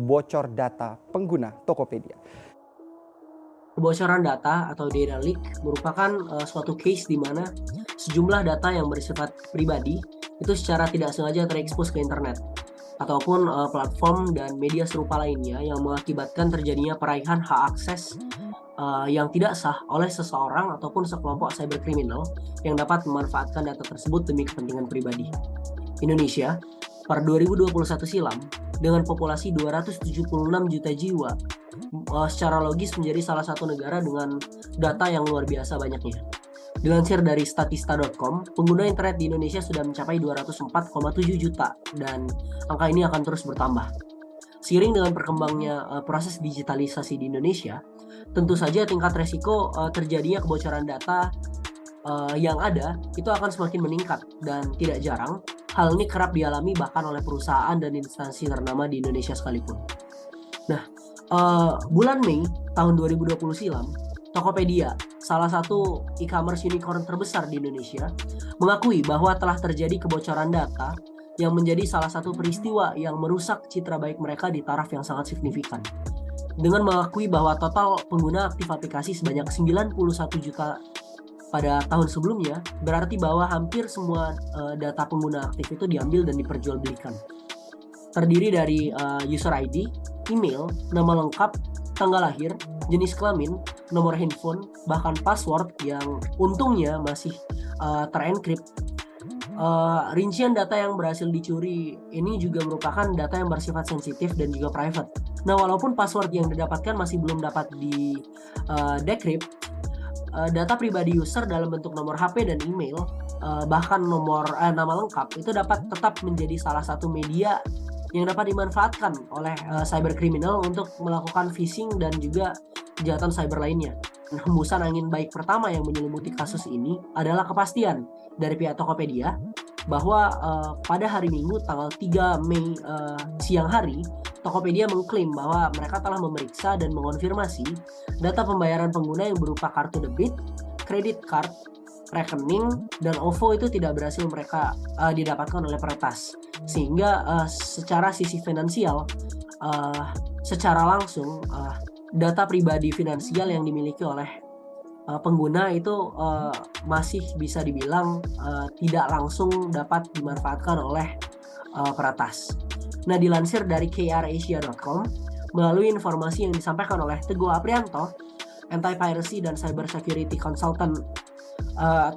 bocor data pengguna Tokopedia. Kebocoran data atau data leak merupakan suatu case di mana sejumlah data yang bersifat pribadi itu secara tidak sengaja terekspos ke internet ataupun platform dan media serupa lainnya yang mengakibatkan terjadinya peraihan hak akses yang tidak sah oleh seseorang ataupun sekelompok cyberkriminal yang dapat memanfaatkan data tersebut demi kepentingan pribadi. Indonesia per 2021 silam dengan populasi 276 juta jiwa secara logis menjadi salah satu negara dengan data yang luar biasa banyaknya. Dilansir dari statista.com, pengguna internet di Indonesia sudah mencapai 204,7 juta dan angka ini akan terus bertambah. Seiring dengan berkembangnya proses digitalisasi di Indonesia, tentu saja tingkat resiko terjadinya kebocoran data yang ada itu akan semakin meningkat dan tidak jarang hal ini kerap dialami bahkan oleh perusahaan dan instansi ternama di Indonesia sekalipun. Nah, bulan Mei tahun 2020 silam, Tokopedia, salah satu e-commerce unicorn terbesar di Indonesia, mengakui bahwa telah terjadi kebocoran data yang menjadi salah satu peristiwa yang merusak citra baik mereka di taraf yang sangat signifikan. Dengan mengakui bahwa total pengguna aktif aplikasi sebanyak 91 juta pada tahun sebelumnya, berarti bahwa hampir semua data pengguna aktif itu diambil dan diperjualbelikan. Terdiri dari user ID, email, nama lengkap, tanggal lahir, jenis kelamin, nomor handphone, bahkan password yang untungnya masih terenkrip. Rincian data yang berhasil dicuri ini juga merupakan data yang bersifat sensitif dan juga private. Nah, walaupun password yang didapatkan masih belum dapat di decrypt, data pribadi user dalam bentuk nomor HP dan email, bahkan nama lengkap itu dapat tetap menjadi salah satu media yang dapat dimanfaatkan oleh cyberkriminal untuk melakukan phishing dan juga kejahatan cyber lainnya. Hembusan angin baik pertama yang menyelimuti kasus ini adalah kepastian dari pihak Tokopedia bahwa pada hari Minggu tanggal 3 Mei siang hari, Tokopedia mengklaim bahwa mereka telah memeriksa dan mengonfirmasi data pembayaran pengguna yang berupa kartu debit, kredit card, rekening, dan OVO itu tidak berhasil mereka didapatkan oleh peretas. Sehingga secara sisi finansial, secara langsung data pribadi finansial yang dimiliki oleh pengguna itu masih bisa dibilang tidak langsung dapat dimanfaatkan oleh peretas. Nah, dilansir dari krasia.com, melalui informasi yang disampaikan oleh Teguh Aprianto, Anti-Piracy dan Cyber Security Consultant,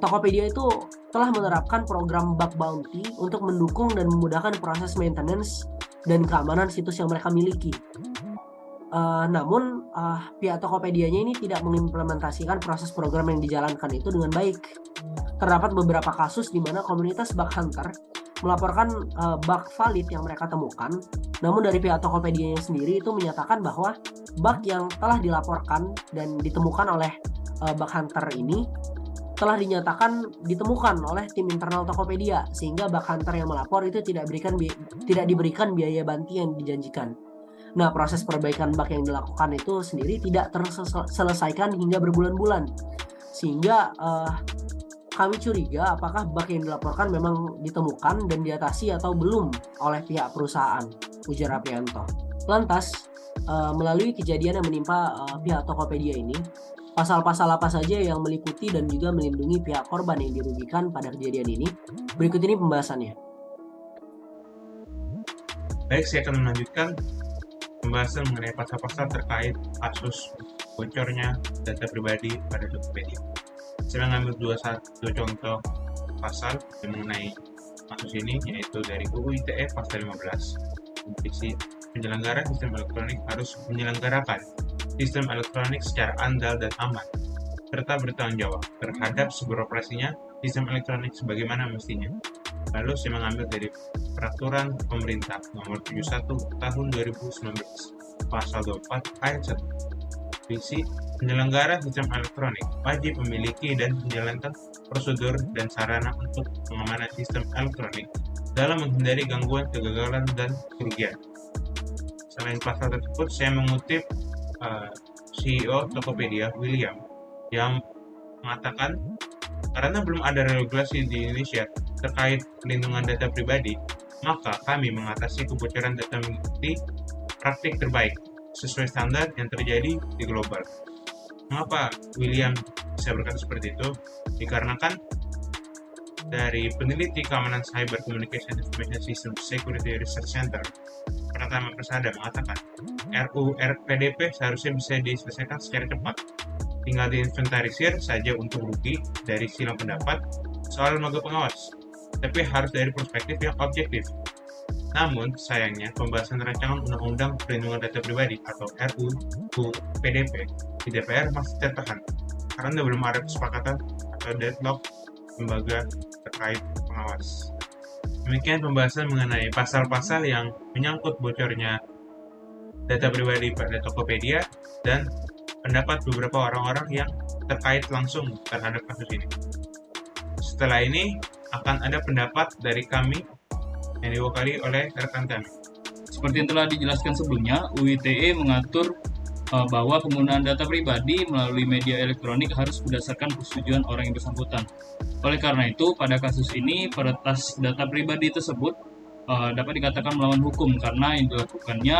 Tokopedia itu telah menerapkan program bug bounty untuk mendukung dan memudahkan proses maintenance dan keamanan situs yang mereka miliki. Namun pihak Tokopedia-nya ini tidak mengimplementasikan proses program yang dijalankan itu dengan baik. Terdapat beberapa kasus di mana komunitas bug hunter melaporkan bug valid yang mereka temukan, namun dari pihak Tokopedia-nya sendiri itu menyatakan bahwa bug yang telah dilaporkan dan ditemukan oleh bug hunter ini telah dinyatakan ditemukan oleh tim internal Tokopedia, sehingga bug hunter yang melapor itu tidak diberikan biaya banti yang dijanjikan. Nah, proses perbaikan bug yang dilakukan itu sendiri tidak terselesaikan hingga berbulan-bulan, sehingga kami curiga apakah bug yang dilaporkan memang ditemukan dan diatasi atau belum oleh pihak perusahaan, ujar Aprianto. Lantas, melalui kejadian yang menimpa pihak Tokopedia ini, pasal-pasal apa saja yang meliputi dan juga melindungi pihak korban yang dirugikan pada kejadian ini? Berikut ini pembahasannya. Baik, saya akan melanjutkan pembahasan mengenai pasal-pasal terkait kasus bocornya data pribadi pada Tokopedia. Saya mengambil dua contoh pasal yang mengenai kasus ini, yaitu dari UU ITE pasal 15. Berisi penyelenggara sistem elektronik harus menyelenggarakan sistem elektronik secara andal dan aman, serta bertanggung jawab terhadap beroperasinya sistem elektronik sebagaimana mestinya. Lalu saya mengambil dari Peraturan Pemerintah Nomor 71 Tahun 2019, Pasal 24 Ayat 1. Visi penyelenggara sistem elektronik wajib memiliki dan menjalankan prosedur dan sarana untuk pengamanan sistem elektronik dalam menghindari gangguan, kegagalan, dan kerugian. Selain pasal tersebut, saya mengutip CEO Tokopedia, William, yang mengatakan karena belum ada regulasi di Indonesia terkait perlindungan data pribadi, maka kami mengatasi kebocoran data praktik terbaik sesuai standar yang terjadi di global. Mengapa William bisa berkata seperti itu? Dikarenakan dari peneliti keamanan Cyber Communication Information System Security Research Center, Pratama Persada mengatakan RUU PDP seharusnya bisa diselesaikan secara cepat. Tinggal diinventarisir saja untuk rugi dari silang pendapat soal lembaga pengawas, tapi harus dari perspektif yang objektif. Namun, sayangnya, pembahasan rancangan Undang-Undang Perlindungan Data Pribadi atau RUU PDP di DPR masih tertahan karena belum ada kesepakatan atau deadlock lembaga terkait pengawas. Demikian pembahasan mengenai pasal-pasal yang menyangkut bocornya data pribadi pada Tokopedia dan pendapat beberapa orang-orang yang terkait langsung terhadap kasus ini. Setelah ini akan ada pendapat dari kami yang diwakili oleh rekan kami. Seperti yang telah dijelaskan sebelumnya, UU ITE mengatur bahwa penggunaan data pribadi melalui media elektronik harus berdasarkan persetujuan orang yang bersangkutan. Oleh karena itu, pada kasus ini, peretas data pribadi tersebut dapat dikatakan melawan hukum karena yang dilakukannya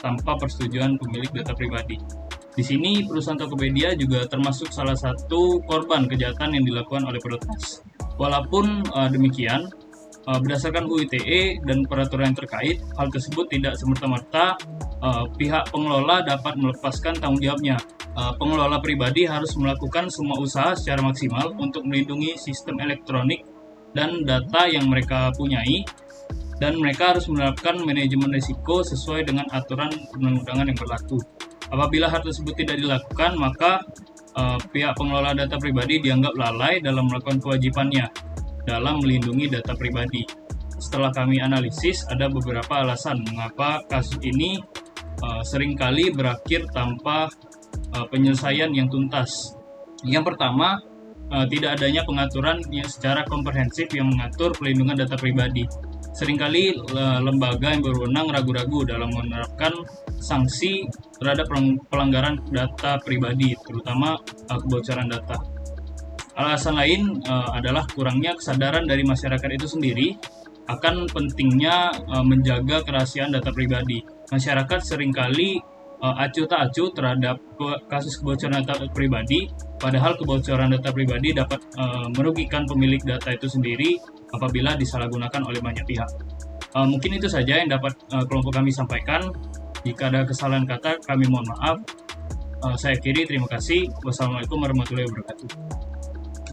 tanpa persetujuan pemilik data pribadi. Di sini, perusahaan Tokopedia juga termasuk salah satu korban kejahatan yang dilakukan oleh peretas. Walaupun demikian, berdasarkan UU ITE dan peraturan yang terkait, hal tersebut tidak semerta-merta pihak pengelola dapat melepaskan tanggung jawabnya. Pengelola pribadi harus melakukan semua usaha secara maksimal untuk melindungi sistem elektronik dan data yang mereka punyai, dan mereka harus menerapkan manajemen risiko sesuai dengan aturan perundang-undangan yang berlaku. Apabila hal tersebut tidak dilakukan, maka pihak pengelola data pribadi dianggap lalai dalam melakukan kewajibannya dalam melindungi data pribadi. Setelah kami analisis, ada beberapa alasan mengapa kasus ini seringkali berakhir tanpa penyelesaian yang tuntas. Yang pertama, tidak adanya pengaturan yang secara komprehensif yang mengatur pelindungan data pribadi. Seringkali lembaga yang berwenang ragu-ragu dalam menerapkan sanksi terhadap pelanggaran data pribadi, terutama kebocoran data. Alasan lain adalah kurangnya kesadaran dari masyarakat itu sendiri akan pentingnya menjaga kerahasiaan data pribadi. Masyarakat seringkali acuh tak acuh terhadap kasus kebocoran data pribadi, padahal kebocoran data pribadi dapat merugikan pemilik data itu sendiri apabila disalahgunakan oleh banyak pihak. Mungkin itu saja yang dapat kelompok kami sampaikan. Jika ada kesalahan kata, kami mohon maaf. Saya akhiri, terima kasih. Wassalamualaikum warahmatullahi wabarakatuh.